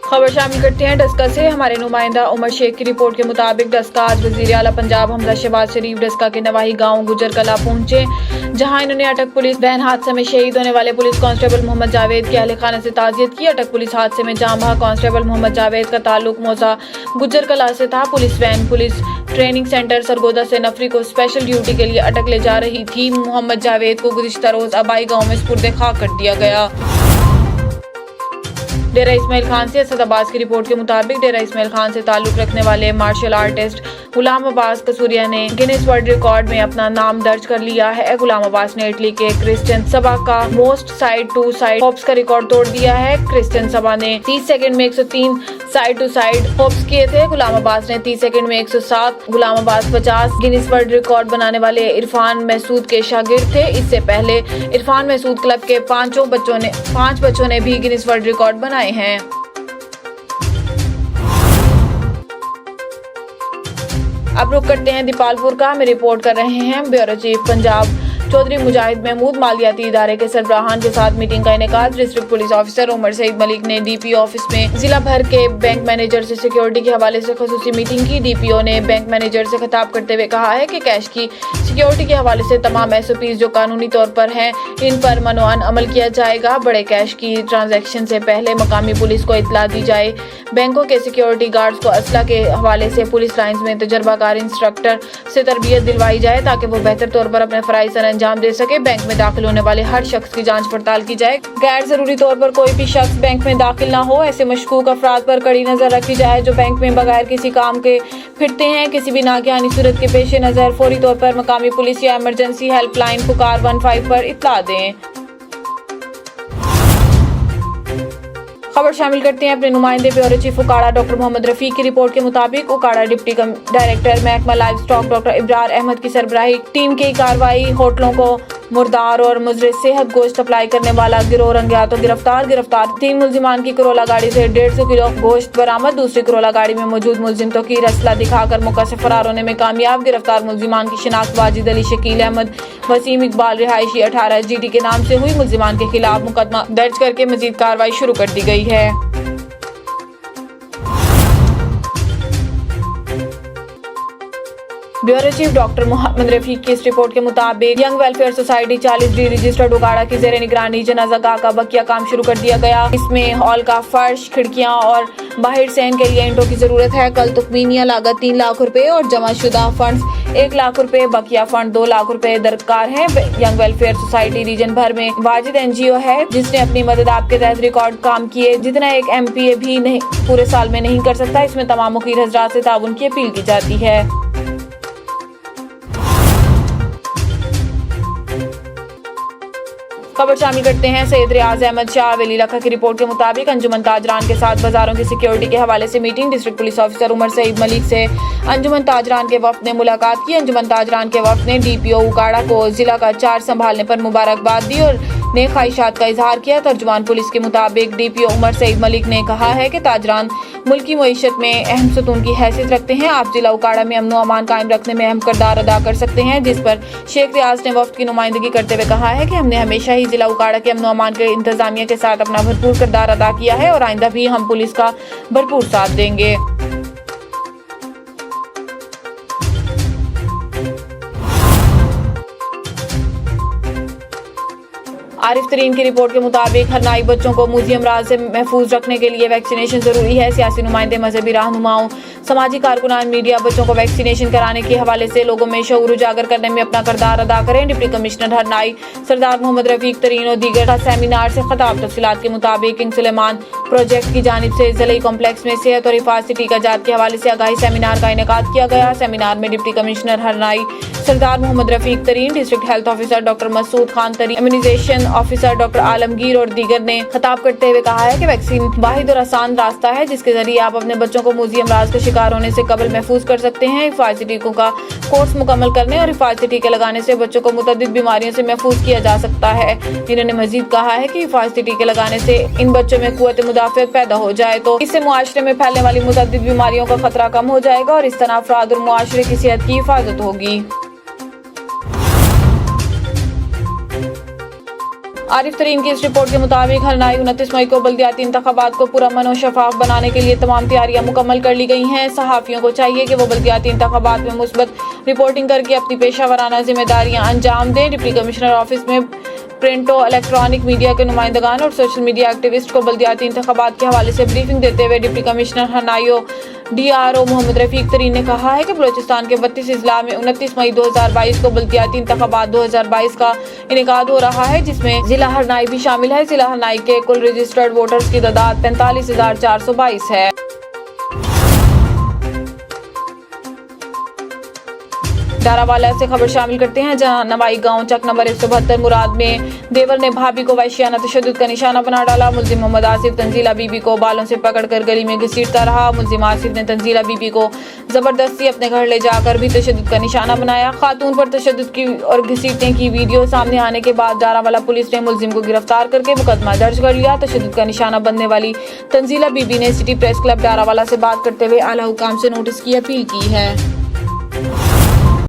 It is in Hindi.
खबर शामिल करते हैं डस्का से। हमारे नुमाइंदा उमर शेख की रिपोर्ट के मुताबिक डस्का आज वजीर आला पंजाब हमजा शहबाज शरीफ डस्का के नवाही गांव गुजर कला पहुंचे, जहां इन्होंने अटक पुलिस वैन हादसे में शहीद होने वाले पुलिस कांस्टेबल मोहम्मद जावेद के अहले खाना से ताज़ियत की। अटक पुलिस हादसे में जाँ बहक कांस्टेबल मोहम्मद जावेद का ताल्लुक मौजा गुजर कला से था। Police van police training centre Sargodha से नफरी को स्पेशल ड्यूटी के लिए अटक ले जा रही थी। मोहम्मद जावेद को गुज़िश्ता रोज अबाई गाँव में सुपुर्द खाक कर दिया गया। डेरा इस्माइल खान से असद अब्बास की रिपोर्ट के मुताबिक डेरा इस्माइल खान से ताल्लुक रखने वाले मार्शल आर्टिस्ट गुलाम अब्बास कसूरिया ने गिनीज वर्ल्ड रिकॉर्ड में अपना नाम दर्ज कर लिया है। गुलाम अब्बास ने इटली के क्रिस्टियन सबा का most side to side hops का रिकॉर्ड तोड़ दिया है। क्रिस्टियन सबा ने 30 सेकंड में 103 साइड टू साइड हॉप्स किए थे। गुलाम अब्बास ने 30 सेकंड में 107, गुलाम अब्बास 50 गिनीज वर्ल्ड रिकॉर्ड बनाने वाले इरफान महसूद के शागिर्द थे। इससे पहले इरफान महसूद क्लब के 5 बच्चों ने भी गिनीज वर्ल्ड रिकॉर्ड बनाए हैं। अब रुक करते हैं दीपालपुर का। हमें रिपोर्ट कर रहे हैं ब्यूरो चीफ पंजाब चौधरी मुजाहिद महमूद। मालियाती इदारे के सरबराहान के साथ मीटिंग का इनेकाद। District police officer Umar Saeed Malik ने डीपी ऑफिस में जिला भर के बैंक मैनेजर से सिक्योरिटी के हवाले से खसूसी मीटिंग की। डीपीओ ने बैंक मैनेजर से खिताब करते हुए कहा है कि कैश की सिक्योरिटी के हवाले से तमाम एसओपी जो कानूनी तौर पर हैं, इन पर मनोअन अमल किया जाएगा। बड़े कैश की ट्रांजैक्शन से पहले मकामी पुलिस को इतला दी जाए। बैंकों के सिक्योरिटी गार्ड्स को असला के हवाले से पुलिस लाइंस में तजर्बाकार इंस्ट्रक्टर से तरबियत दिलवाई जाए ताकि वो बेहतर तौर पर अपने फराइज अंजाम दे सके। बैंक में दाखिल होने वाले हर शख्स की जांच पड़ताल की जाए। गैर जरूरी तौर पर कोई भी शख्स बैंक में दाखिल ना हो। ऐसे मशकूक अफराद पर कड़ी नजर रखी जाए जो बैंक में बगैर किसी काम के फिरते हैं। किसी भी नागहानी सूरत के पेश नजर फौरी तौर पर मकामी पुलिस या इमरजेंसी हेल्पलाइन पुकार 15 पर इत्तला दें। खबर शामिल करते हैं अपने नुमाइंदे bureau chief Okara doctor Mohammad Rafiq की रिपोर्ट के मुताबिक उकाड़ा डिप्टी डायरेक्टर महकमा livestock doctor Ibrar Ahmed की सरबराही टीम की कार्रवाई होटलों को मुर्दार और मुजरे सेहत गोश्त सप्लाई करने वाला गिरोह रंगियातों गिरफ्तार। 3 मुलजिमान की करोला गाड़ी से 150 किलो गोश्त बरामद। दूसरी करोला गाड़ी में मौजूद मुलजिम तो की असला दिखाकर मौका से फरार होने में कामयाब। गिरफ्तार मुलजिमान की शिनाख्त वाजिद अली, शकील अहमद, वसीम इकबाल रिहायशी 18 GT के नाम से हुई। मुलजिमान के खिलाफ मुकदमा दर्ज करके मजीद कार्रवाई शुरू कर दी गई है। Bureau chief doctor Mohammad Rafiq की इस रिपोर्ट के मुताबिक young welfare society 40D registered Okara की जेर निगरानी जनाजा गाह का बकिया काम शुरू कर दिया गया। इसमें हॉल का फर्श, खिड़कियां और बाहर सैन के लिए ईंटों की जरूरत है। कल तुखमीनिया लागत 3 लाख रुपए और जमा शुदा फंड 1 लाख रुपए, बकिया फंड 2 लाख रुपए दरकार है। यंग वेलफेयर सोसाइटी रीजन भर में वाजिद NGO है जिसने अपनी मदद आपके तहत रिकॉर्ड काम किए, जितना एक MPA भी नहीं पूरे साल में नहीं कर सकता। इसमें तमाम मुखीर हजरात से ताउन की अपील की जाती है। खबर शामिल करते हैं सैयद रियाज अहमद शाह वली लखा की रिपोर्ट के मुताबिक अंजुमन ताजरान के साथ बाजारों की सिक्योरिटी के हवाले से meeting. District police officer Umar Saeed Malik से अंजुमन ताजरान के वफ्द ने मुलाकात की। अंजुमन ताजरान के वफ्द ने DPO उकाड़ा को जिला का चार्ज संभालने पर मुबारकबाद दी और नेक ख्वाहिशात का इजहार किया। तर्जुमान पुलिस के मुताबिक DPO उमर सईद मलिक ने कहा है कि ताजरान मुल्की मईशत में अहम सतून की हैसियत रखते हैं। आप जिला उकाड़ा में अमन अमान कायम रखने में अहम किरदार अदा कर सकते हैं। जिस पर शेख रियाज ने वफ्द की नुमाइंदगी करते हुए कहा है कि हमने हमेशा ही जिला उकाड़ा के अमन अमान के इंतजामिया के साथ अपना भरपूर किरदार अदा किया है और आइंदा भी हम पुलिस का भरपूर साथ देंगे। आरिफ तरीन की रिपोर्ट के मुताबिक हर नाई बच्चों को मूजी अमराज से महफूज रखने के लिए वैक्सीनेशन जरूरी है। सियासी नुमाइंदे, मजहबी रहनुमाओं, समाजी कारकुनान, मीडिया बच्चों को वैक्सीनेशन कराने के हवाले से लोगों में शऊर उजागर करने में अपना किरदार अदा करें। डिप्टी कमिश्नर हर नाई सरदार मोहम्मद रफीक तरीन और दीगर सेमिनार से खिताब। तफसीलात के मुताबिक किंग सुलेमान प्रोजेक्ट की जानिब से ज़िले कॉम्प्लेक्स में सेहत और हिफाजती टीकाजात के हवाले से आगाही सेमिनार का इनेकाद किया गया। सेमिनार में डिप्टी कमिश्नर हर नाई सरदार Mohammad Rafiq Tareen, district health officer doctor Masood Khan Tareen, immunisation officer doctor Alamgir और दीगर ने खिताब करते हुए कहा है कि वैक्सीन वाहिद और आसान रास्ता है जिसके जरिए आप अपने बच्चों को मूजी अमराज के शिकार होने से कबल महफूज कर सकते हैं। हिफाजती टीकों का कोर्स मुकम्मल करने और हिफाजती टीके लगाने से बच्चों को मुतअद्दिद बीमारियों से महफूज किया जा सकता है। इन्होंने मजीद कहा है कि हिफाजती टीके लगाने से इन बच्चों में कुव्वत मुदाफ़ियत पैदा हो जाए तो इससे मुआशरे में फैलने वाली मुतअद्दिद बीमारियों का खतरा कम हो जाएगा और इस तरह अफराद और मुआशरे की सेहत की हिफाजत होगी। आरिफ तरीन की इस रिपोर्ट के मुताबिक हरनाई 29 मई को बल्दियाती इंतखाबात को पुरअमन और शफाफ बनाने के लिए तमाम तैयारियां मुकम्मल कर ली गई हैं। सहाफ़ियों को चाहिए कि वो बल्दियाती इंतखाबात में मुस्बत रिपोर्टिंग करके अपनी पेशावराना जिम्मेदारियां अंजाम दें। डिप्टी कमिश्नर ऑफिस में प्रिंट और इलेक्ट्रॉनिक मीडिया के नुमाइंदगान और सोशल मीडिया एक्टिविस्ट को बल्दियाती इंतखाबात के हवाले से ब्रीफिंग देते हुए deputy commissioner Harnai DRO Mohammad Rafiq Tareen ने कहा है कि बलूचिस्तान के 32 अजला में 29 मई 2022 को बल्दियाती इंतखाबात 2022 का इनेकाद हो रहा है, जिसमें जिला हरनाई भी शामिल है। जिला हरनाई के कुल रजिस्टर्ड वोटर्स की तादाद 45,422 है। डारावाला से खबर शामिल करते हैं, जहां नवाई गांव चक नंबर 172 मुराद में देवर ने भाभी को वहशियाना तशद्दुद का निशाना बना डाला। मुल्जिम मोहम्मद आसिफ तंजीला बीबी को बालों से पकड़कर गली में घसीटता रहा। मुल्जिम आसिफ ने तंजीला बीबी को जबरदस्ती अपने घर ले जाकर भी तशद्दुद का निशाना बनाया। खातून पर तशद्दुद की और घसीटने की वीडियो सामने आने के बाद डारावाला पुलिस ने मुल्जिम को गिरफ्तार करके मुकदमा दर्ज कर लिया। तशद्दुद का निशाना बनने वाली तंजीला बीबी ने सिटी प्रेस क्लब डारावाला से बात करते हुए आला हुकाम से नोटिस की अपील की है।